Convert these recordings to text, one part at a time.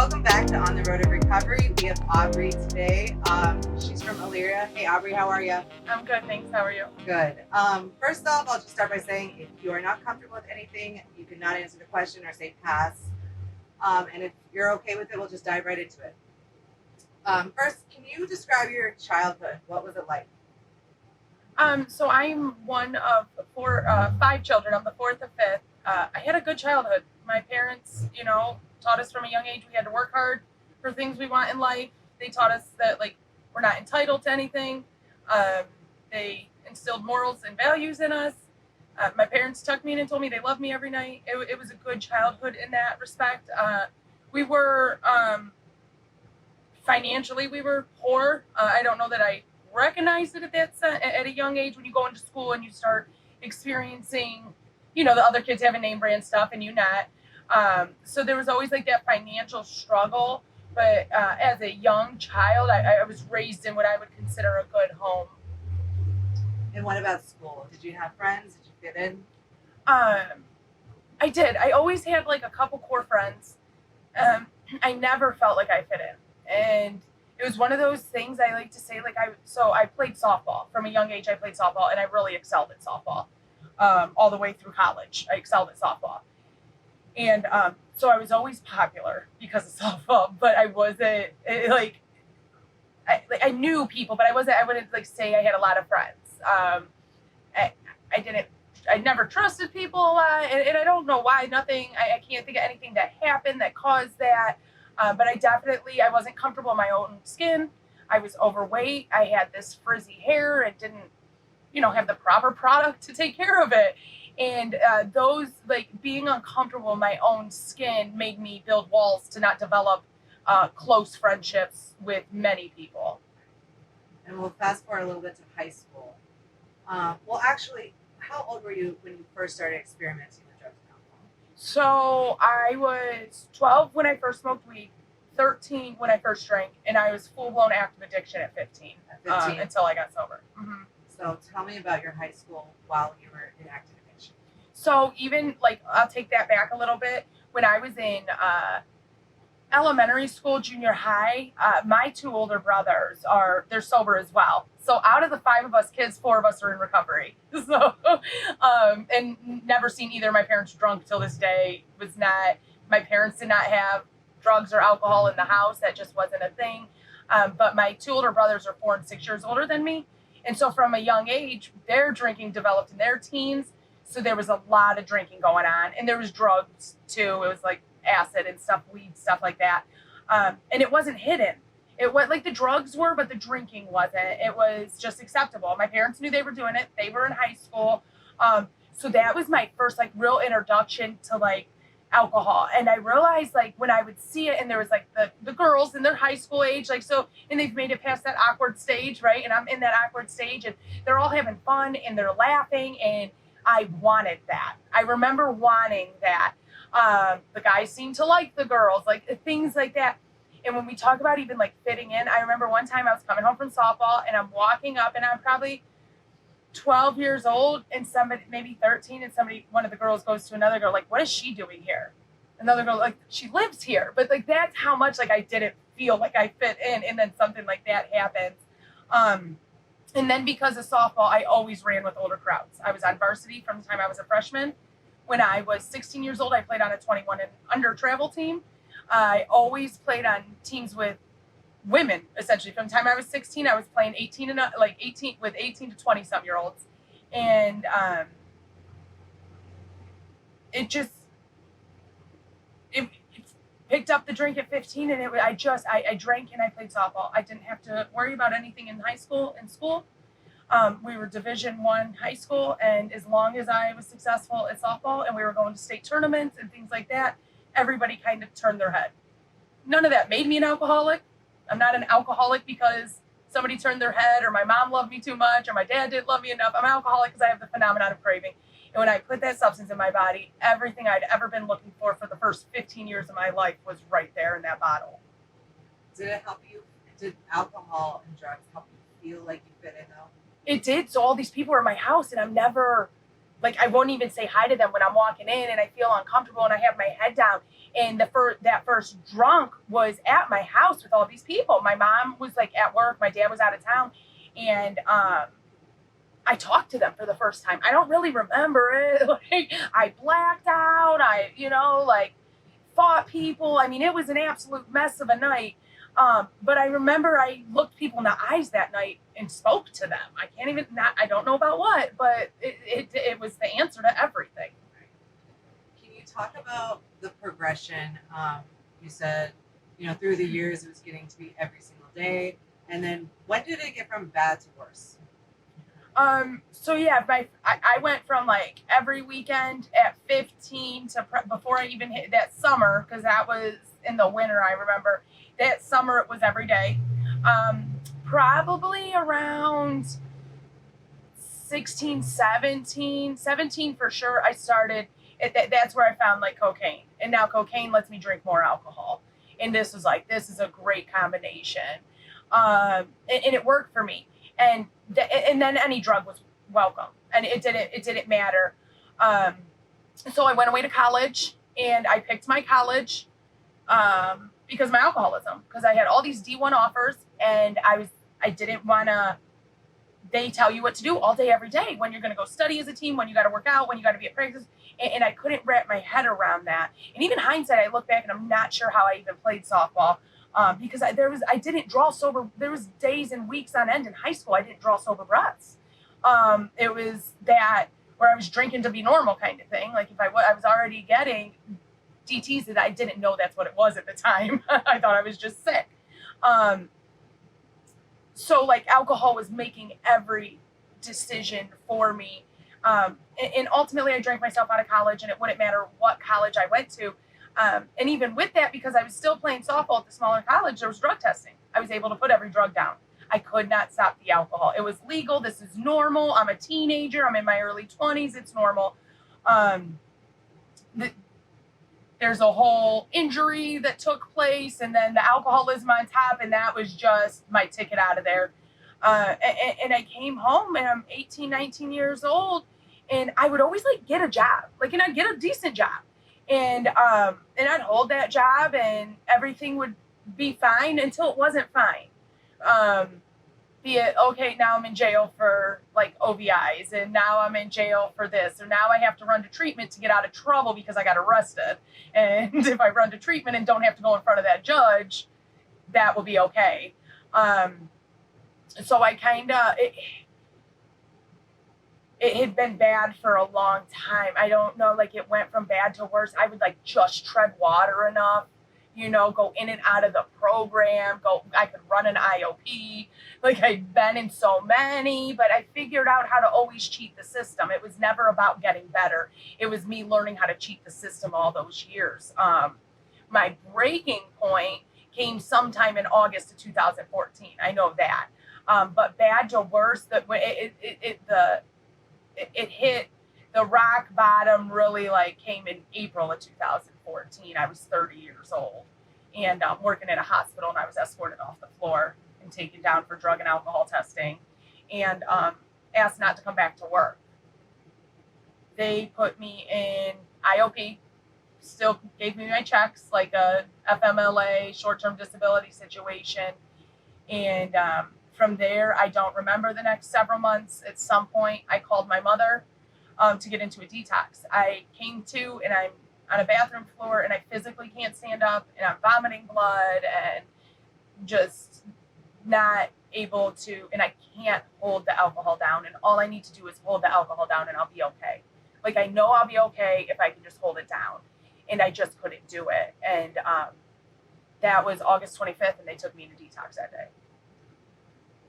Welcome back to On the Road to Recovery. We have Aubrey today. She's from Elyria. Hey, Aubrey, how are you? I'm good, thanks. How are you? Good. First off, I'll just start by saying if you are not comfortable with anything, you cannot answer the question or say pass. And if you're okay with it, we'll just dive right into it. First, can you describe your childhood? What was it like? So I'm one of five children. I'm the fourth or fifth. I had a good childhood. My parents, taught us from a young age we had to work hard for things we want in life. They taught us that we're not entitled to anything. They instilled morals and values in us. My parents tucked me in and told me they loved me every night. It was a good childhood in that respect. We were financially we were poor. I don't know that I recognized it at a young age when you go into school and you start experiencing, the other kids having name brand stuff and you not. So there was always that financial struggle. But as a young child, I was raised in what I would consider a good home. And what about school? Did you have friends? Did you fit in? I did. I always had a couple core friends. I never felt like I fit in. And it was one of those things I like to say, I played softball. From a young age, I played softball, and I really excelled at softball all the way through college. I excelled at softball. And so I was always popular because of softball, but I wasn't, I knew people, but I wouldn't say I had a lot of friends. I never trusted people a lot, and I don't know why. I can't think of anything that happened that caused that. But I wasn't comfortable in my own skin. I was overweight. I had this frizzy hair and didn't, have the proper product to take care of it. And being uncomfortable in my own skin made me build walls to not develop close friendships with many people. And we'll fast forward a little bit to high school. Actually, how old were you when you first started experimenting with drugs and alcohol? So I was 12 when I first smoked weed, 13 when I first drank, and I was full-blown active addiction at 15, until I got sober. Mm-hmm. So tell me about your high school while you were in active addiction. So even I'll take that back a little bit. When I was in elementary school, junior high, my two older brothers they're sober as well. So out of the five of us kids, four of us are in recovery. So, and never seen either of my parents drunk till this day. My parents did not have drugs or alcohol in the house. That just wasn't a thing. But my two older brothers are 4 and 6 years older than me. And so from a young age, their drinking developed in their teens. So there was a lot of drinking going on, and there was drugs too. It was acid and stuff, weed, stuff like that. And it wasn't hidden. It was the drugs were, but the drinking wasn't. It was just acceptable. My parents knew they were doing it. They were in high school. So that was my first real introduction to alcohol. And I realized when I would see it, and there was the girls in their high school age, and they've made it past that awkward stage, right? And I'm in that awkward stage, and they're all having fun and they're laughing, and I wanted that. I remember wanting that. The guys seemed to like the girls, things like that. And when we talk about even fitting in, I remember one time I was coming home from softball, and I'm walking up, and I'm probably 12 years old, and somebody, maybe 13, and one of the girls goes to another girl, what is she doing here? Another girl, she lives here. But that's how much I didn't feel like I fit in. And then something like that happens. And then because of softball, I always ran with older crowds. I was on varsity from the time I was a freshman. When I was 16 years old, I played on a 21 and under travel team. I always played on teams with women, essentially. From the time I was 16, I was playing 18 to 20 some year olds. And it picked up the drink at 15, and I drank and I played softball. I didn't have to worry about anything in school. We were Division I high school, and as long as I was successful at softball and we were going to state tournaments and things like that, everybody kind of turned their head. None of that made me an alcoholic. I'm not an alcoholic because somebody turned their head, or my mom loved me too much, or my dad didn't love me enough. I'm an alcoholic because I have the phenomenon of craving. And when I put that substance in my body, everything I'd ever been looking for the first 15 years of my life was right there in that bottle. Did it help you? Did alcohol and drugs help you feel like you fit in, though? It did. So all these people are in my house, and I'm never, I won't even say hi to them when I'm walking in, and I feel uncomfortable, and I have my head down. And that first drunk was at my house with all these people. My mom was like at work, my dad was out of town, and I talked to them for the first time. I don't really remember it. Like, I blacked out. I, like, fought people. I mean, it was an absolute mess of a night. But I remember I looked people in the eyes that night and spoke to them. I don't know about what, but it was the answer to everything. Can you talk about the progression? You said, through the years it was getting to be every single day. And then when did it get from bad to worse? So yeah, I went from like every weekend at 15 to before I even hit that summer, because that was in the winter. I remember that summer it was every day. Probably around 16, 17 for sure. I started, that's where I found like cocaine. And now cocaine lets me drink more alcohol. And this is a great combination. And it worked for me. And then any drug was welcome, and it didn't matter. So I went away to college, and I picked my college because of my alcoholism, because I had all these D1 offers, and I didn't want to. They tell you what to do all day, every day, when you're going to go study as a team, when you got to work out, when you got to be at practice, and I couldn't wrap my head around that. And even hindsight, I look back and I'm not sure how I even played softball. Because I didn't draw sober. There was days and weeks on end in high school I didn't draw sober breaths. It was that where I was drinking to be normal kind of thing. Like if I was already getting DTs, that I didn't know that's what it was at the time. I thought I was just sick. So like alcohol was making every decision for me. And ultimately I drank myself out of college, and it wouldn't matter what college I went to. And even with that, because I was still playing softball at the smaller college, there was drug testing. I was able to put every drug down. I could not stop the alcohol. It was legal. This is normal. I'm a teenager. I'm in my early 20s. It's normal. There's a whole injury that took place, and then the alcoholism on top, and that was just my ticket out of there. And I came home, and I'm 18, 19 years old, and I would always get a job, and I'd get a decent job. And I'd hold that job, and everything would be fine until it wasn't fine. Be it, okay, now I'm in jail for OVIs, and now I'm in jail for this, or now I have to run to treatment to get out of trouble because I got arrested. And if I run to treatment and don't have to go in front of that judge, that will be okay. So I it had been bad for a long time. I don't know, it went from bad to worse. I would just tread water enough, go in and out of the program, I could run an IOP. I'd been in so many, but I figured out how to always cheat the system. It was never about getting better. It was me learning how to cheat the system all those years. My breaking point came sometime in August of 2014. I know that. But bad to worse, it hit the rock bottom really came in April of 2014. I was 30 years old and working in a hospital, and I was escorted off the floor and taken down for drug and alcohol testing, and asked not to come back to work. They put me in IOP, still gave me my checks, like a FMLA, short-term disability situation. And from there, I don't remember the next several months. At some point, I called my mother to get into a detox. I came to, and I'm on a bathroom floor, and I physically can't stand up, and I'm vomiting blood, and just not able to, and I can't hold the alcohol down, and all I need to do is hold the alcohol down, and I'll be okay. I know I'll be okay if I can just hold it down, and I just couldn't do it. And that was August 25th, and they took me to detox that day.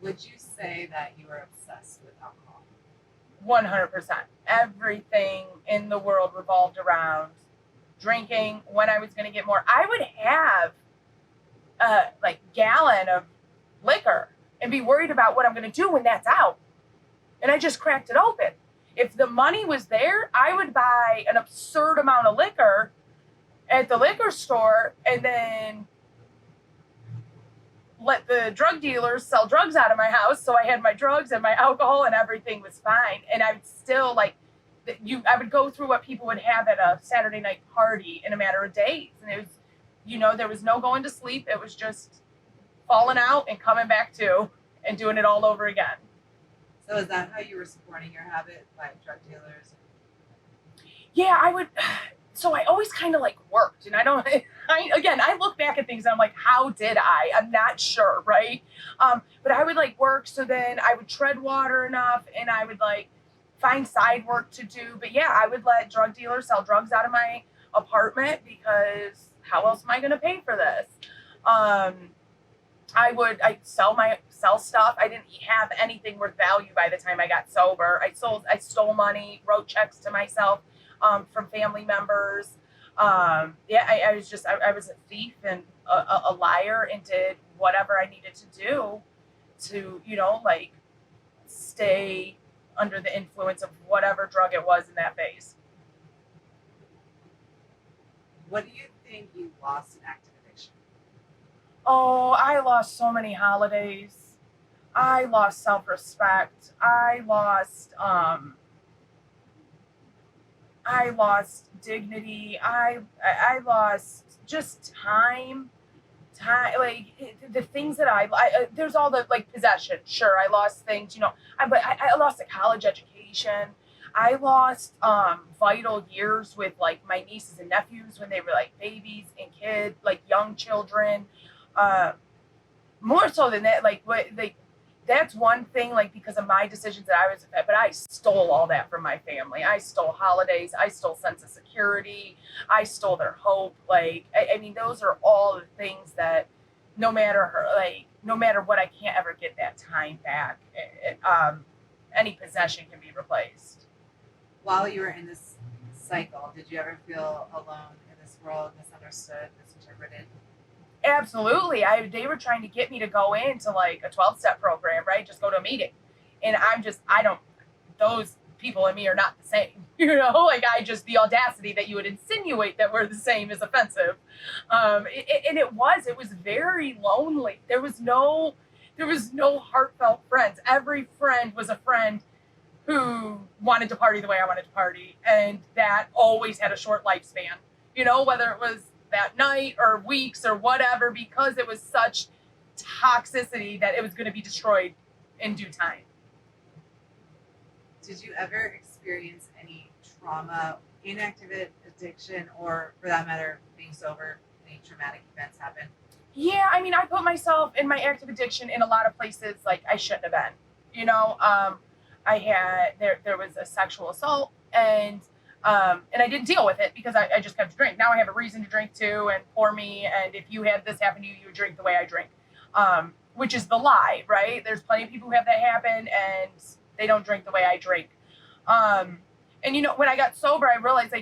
Would you say that you were obsessed with alcohol? 100%. Everything in the world revolved around drinking, when I was going to get more. I would have a gallon of liquor and be worried about what I'm going to do when that's out. And I just cracked it open. If the money was there, I would buy an absurd amount of liquor at the liquor store and then let the drug dealers sell drugs out of my house. So I had my drugs and my alcohol, and everything was fine. And I would still I would go through what people would have at a Saturday night party in a matter of days. And it was, there was no going to sleep. It was just falling out and coming back to and doing it all over again. So is that how you were supporting your habit, by drug dealers? Yeah, I would. So I always kind of like worked, and I don't. I look back at things and I'm like, how did I? I'm not sure, right? But I would like work, so then I would tread water enough, and I would like find side work to do. But yeah, I would let drug dealers sell drugs out of my apartment because how else am I going to pay for this? I'd sell stuff. I didn't have anything worth value by the time I got sober. I stole money, wrote checks to myself from family members. I was a thief and a liar, and did whatever I needed to do to, like stay under the influence of whatever drug it was in that phase. What do you think you lost in active addiction? Oh, I lost so many holidays. I lost self-respect. I lost dignity. I lost just time, like the things that I there's all the like possession. Sure, I lost things, but I lost a college education. I lost vital years with like my nieces and nephews when they were like babies and kids, like young children. More so than that, that's one thing, like, because of my decisions but I stole all that from my family. I stole holidays. I stole sense of security. I stole their hope. Like, I mean, those are all the things that no matter what, I can't ever get that time back. Any possession can be replaced. While you were in this cycle, did you ever feel alone in this world, misunderstood, misinterpreted? Absolutely. They were trying to get me to go into like a 12-step program, right? Just go to a meeting. And those people and me are not the same, the audacity that you would insinuate that we're the same is offensive. It was very lonely. There was no heartfelt friends. Every friend was a friend who wanted to party the way I wanted to party. And that always had a short lifespan, whether it was that night or weeks or whatever, because it was such toxicity that it was going to be destroyed in due time. Did you ever experience any trauma in active addiction, or for that matter, being sober? Any traumatic events happen? Yeah, I mean, I put myself in my active addiction in a lot of places like I shouldn't have been. There was a sexual assault, and I didn't deal with it because I just kept to drink. Now I have a reason to drink too, and pour me. And if you had this happen to you, you would drink the way I drink, which is the lie, right? There's plenty of people who have that happen and they don't drink the way I drink. When I got sober, I realized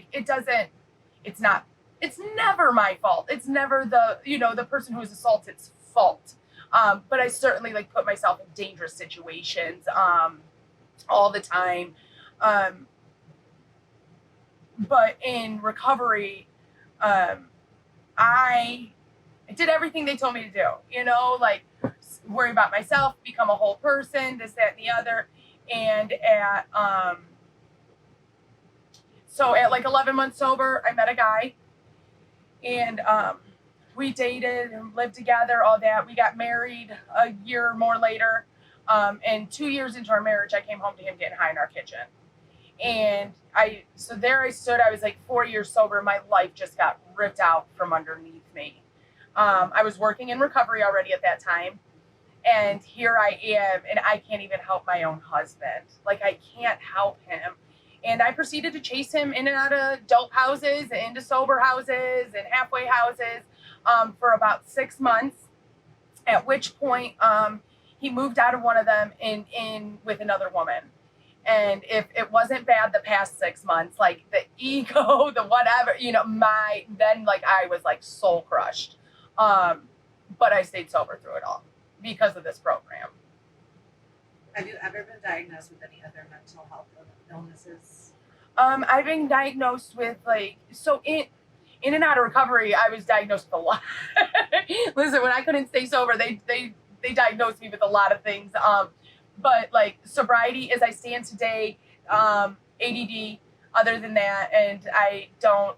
it's never my fault. It's never the person who was assaulted's fault. But I certainly put myself in dangerous situations, all the time. But in recovery, I did everything they told me to do, worry about myself, become a whole person, this, that, and the other. And at 11 months sober, I met a guy, and we dated and lived together, all that. We got married a year or more later. And 2 years into our marriage, I came home to him getting high in our kitchen. And there I stood. I was 4 years sober. My life just got ripped out from underneath me. I was working in recovery already at that time. And here I am, and I can't even help my own husband. I can't help him. And I proceeded to chase him in and out of dope houses, and into sober houses, and halfway houses for about 6 months. At which point, he moved out of one of them in with another woman. And if it wasn't bad the past 6 months, the ego, the whatever, I was soul crushed. But I stayed sober through it all because of this program. Have you ever been diagnosed with any other mental health illnesses? I've been diagnosed with in and out of recovery, I was diagnosed with a lot. Listen, when I couldn't stay sober, they diagnosed me with a lot of things. But sobriety as I stand today, ADD, other than that. And I don't,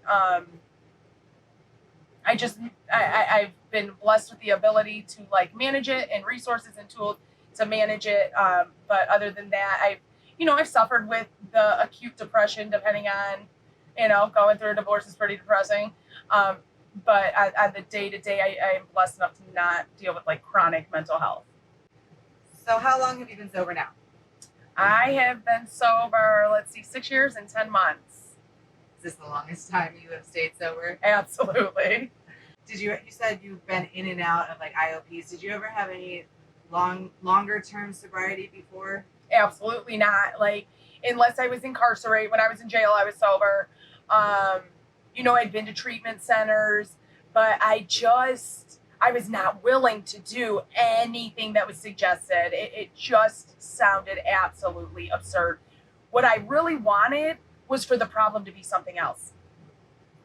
I've been blessed with the ability to like manage it and resources and tools to manage it. But other than that, I've suffered with the acute depression, depending on, going through a divorce is pretty depressing. But on the day to day, I am blessed enough to not deal with like chronic mental health. So how long have you been sober now? I have been sober, 6 years and 10 months. Is this the longest time you have stayed sober? Absolutely. You said you've been in and out of like IOPs. Did you ever have any longer term sobriety before? Absolutely not. Like, unless I was incarcerated. When I was in jail, I was sober. I'd been to treatment centers, but I was not willing to do anything that was suggested. It just sounded absolutely absurd. What I really wanted was for the problem to be something else.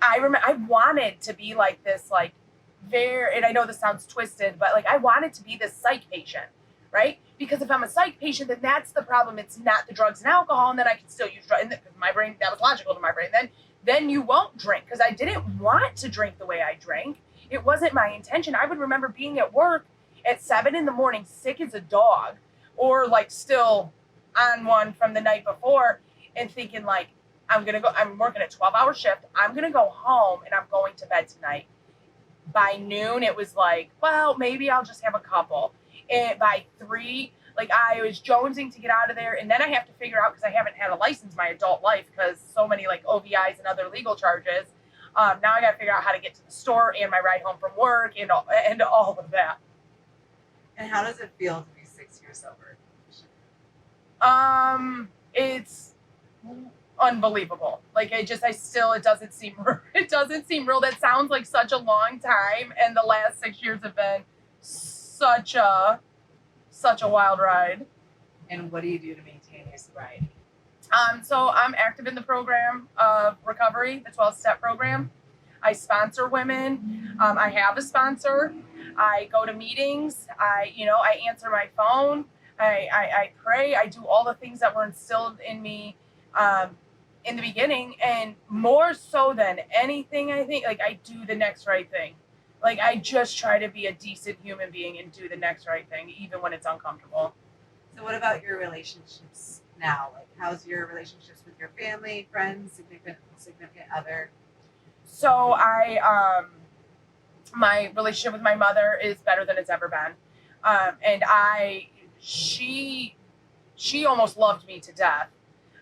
I wanted to be like this, like, and I know this sounds twisted, but like I wanted to be this psych patient, right? Because if I'm a psych patient, then that's the problem. It's not the drugs and alcohol, and then I can still use drugs. And my brain, that was logical to my brain. Then you won't drink, because I didn't want to drink the way I drank. It wasn't my intention. I would remember being at work at 7 a.m, sick as a dog, or like still on one from the night before, and thinking like, I'm working a 12-hour shift. I'm going to go home and I'm going to bed tonight. By noon, it was like, well, maybe I'll just have a couple. And by 3, like I was jonesing to get out of there. And then I have to figure out, because I haven't had a license my adult life, because so many like OVIs and other legal charges. Now I got to figure out how to get to the store and my ride home from work and all of that. And how does it feel to be 6 years sober? It's unbelievable. Like it doesn't seem real. That sounds like such a long time, and the last 6 years have been such a wild ride. And what do you do to maintain your sobriety? So I'm active in the program of recovery, the 12-step program. I sponsor women. I have a sponsor. I go to meetings. I answer my phone. I pray. I do all the things that were instilled in me in the beginning, and more so than anything, I think, like, I do the next right thing. Like, I just try to be a decent human being and do the next right thing, even when it's uncomfortable. So what about your relationships now? Like, how's your relationships with your family, friends, significant other? So my relationship with my mother is better than it's ever been. And she almost loved me to death.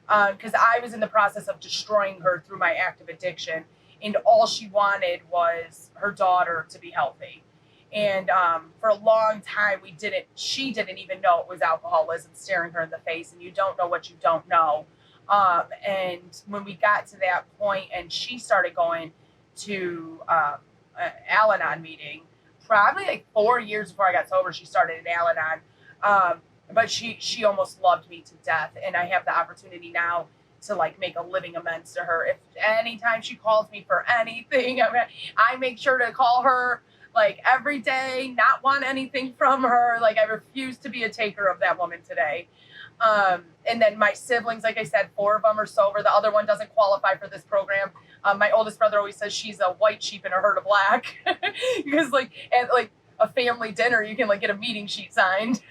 Because I was in the process of destroying her through my active addiction, and all she wanted was her daughter to be healthy. And for a long time, she didn't even know it was alcoholism staring her in the face, and you don't know what you don't know. And when we got to that point, and she started going to an Al-Anon meeting, probably like 4 years before I got sober, she started an Al-Anon. But she almost loved me to death, and I have the opportunity now to like make a living amends to her. If anytime she calls me for anything, I make sure to call her like every day, not want anything from her. Like I refuse to be a taker of that woman today. And then my siblings, like I said, 4 of them are sober. The other one doesn't qualify for this program. My oldest brother always says she's a white sheep in a herd of black, because at a family dinner, you can like get a meeting sheet signed.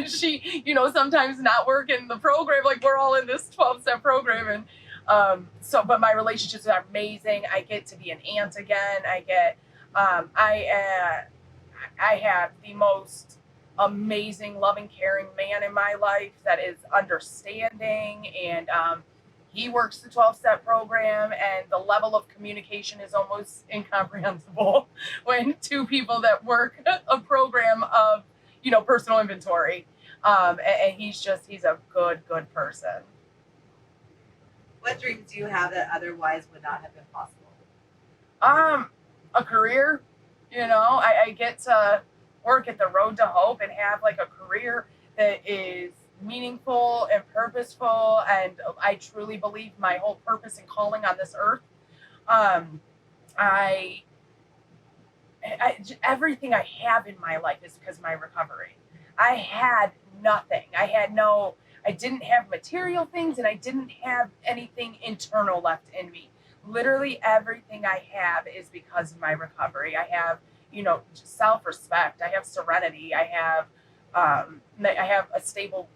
She, sometimes not working the program. Like we're all in this 12-step program, and but my relationships are amazing. I get to be an aunt again. I have the most amazing, loving, caring man in my life that is understanding, and he works the 12-step program, and the level of communication is almost incomprehensible when 2 people that work a program of, personal inventory. And he's a good person. What dreams do you have that otherwise would not have been possible? A career. I get to work at the Road to Hope and have like a career that is meaningful and purposeful, and I truly believe my whole purpose and calling on this earth. Everything I have in my life is because of my recovery. I had nothing. I I didn't have material things, and I didn't have anything internal left in me. Literally everything I have is because of my recovery. I have, self-respect. I have serenity. I have a stable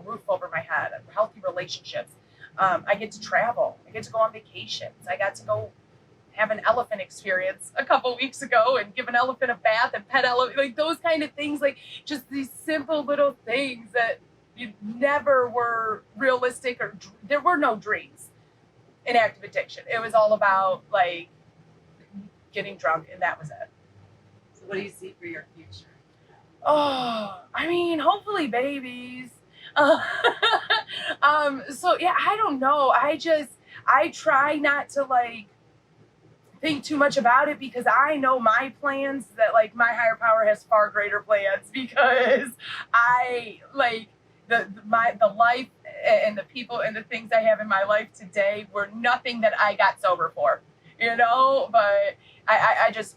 roof over my head, healthy relationships. I get to travel. I get to go on vacations. I got to go have an elephant experience a couple weeks ago and give an elephant a bath and pet elephant, like those kind of things, like just these simple little things that you never were realistic, or there were no dreams in active addiction. It was all about like getting drunk, and that was it. So what do you see for your future? Oh, I mean, hopefully babies. Uh, so yeah, I don't know. I try not to like think too much about it, because I know my plans, that like my higher power has far greater plans, because I like the life and the people and the things I have in my life today were nothing that I got sober for, but I just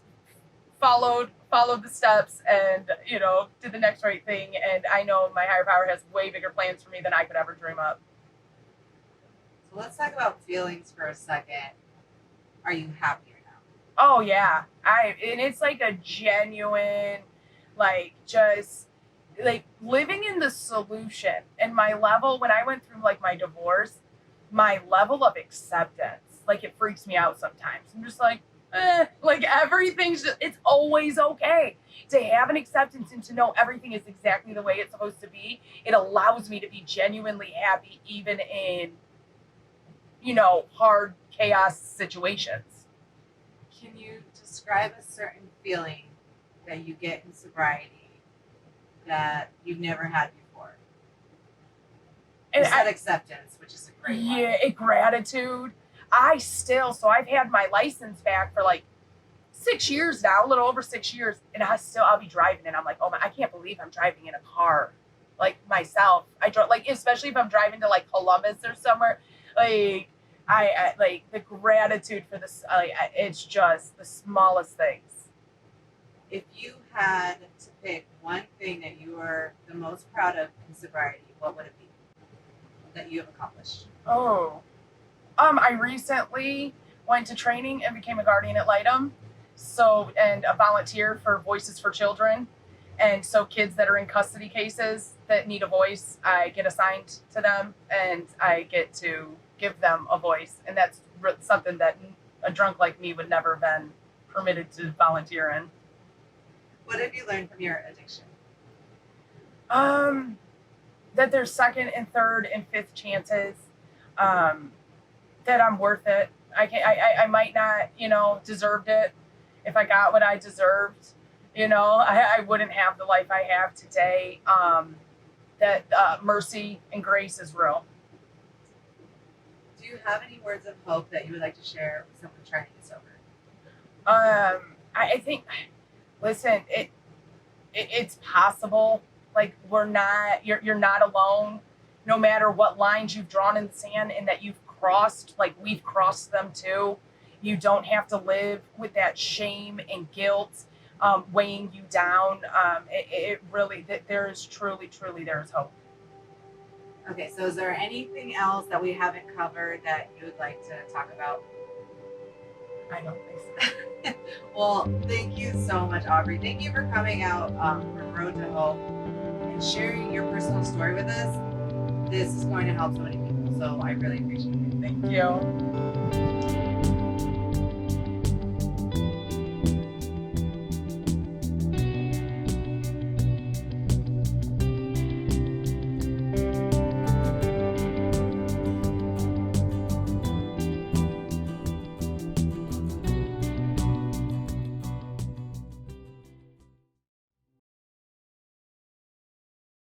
followed the steps and did the next right thing, and I know my higher power has way bigger plans for me than I could ever dream up. So let's talk about feelings for a second. Are you happier now? Oh yeah, and it's like a genuine, like just like living in the solution. And my level, when I went through like my divorce, my level of acceptance, like it freaks me out sometimes. I'm just like, like everything's just, it's always okay to have an acceptance and to know everything is exactly the way it's supposed to be. It allows me to be genuinely happy, even in, hard chaos situations. Can you describe a certain feeling that you get in sobriety that you've never had before? You said acceptance, which is a great one. Yeah, gratitude. So I've had my license back for like 6 years now, a little over 6 years, and I'll be driving, and I'm like, oh my, I can't believe I'm driving in a car, like myself. I drove, like, especially if I'm driving to like Columbus or somewhere, like I like the gratitude for this. It's just the smallest things. If you had to pick one thing that you are the most proud of in sobriety, what would it be that you have accomplished? Oh, I recently went to training and became a guardian ad litem, and a volunteer for Voices for Children. And so kids that are in custody cases that need a voice, I get assigned to them, and I get to give them a voice. And that's something that a drunk like me would never have been permitted to volunteer in. What have you learned from your addiction? That there's second and third and fifth chances. That I'm worth it. I might not, deserved it. If I got what I deserved, I wouldn't have the life I have today. That mercy and grace is real. Do you have any words of hope that you would like to share with someone trying to get sober? I think, listen, it's possible. Like you're not alone, no matter what lines you've drawn in the sand and that you've crossed, like we've crossed them too. You don't have to live with that shame and guilt weighing you down. It really, there's truly there's hope. Okay, so is there anything else that we haven't covered that you would like to talk about? I don't think so. Well, thank you so much, Aubrey. Thank you for coming out from Road to Hope and sharing your personal story with us. This is going to help so many people, so I really appreciate it. Thank you.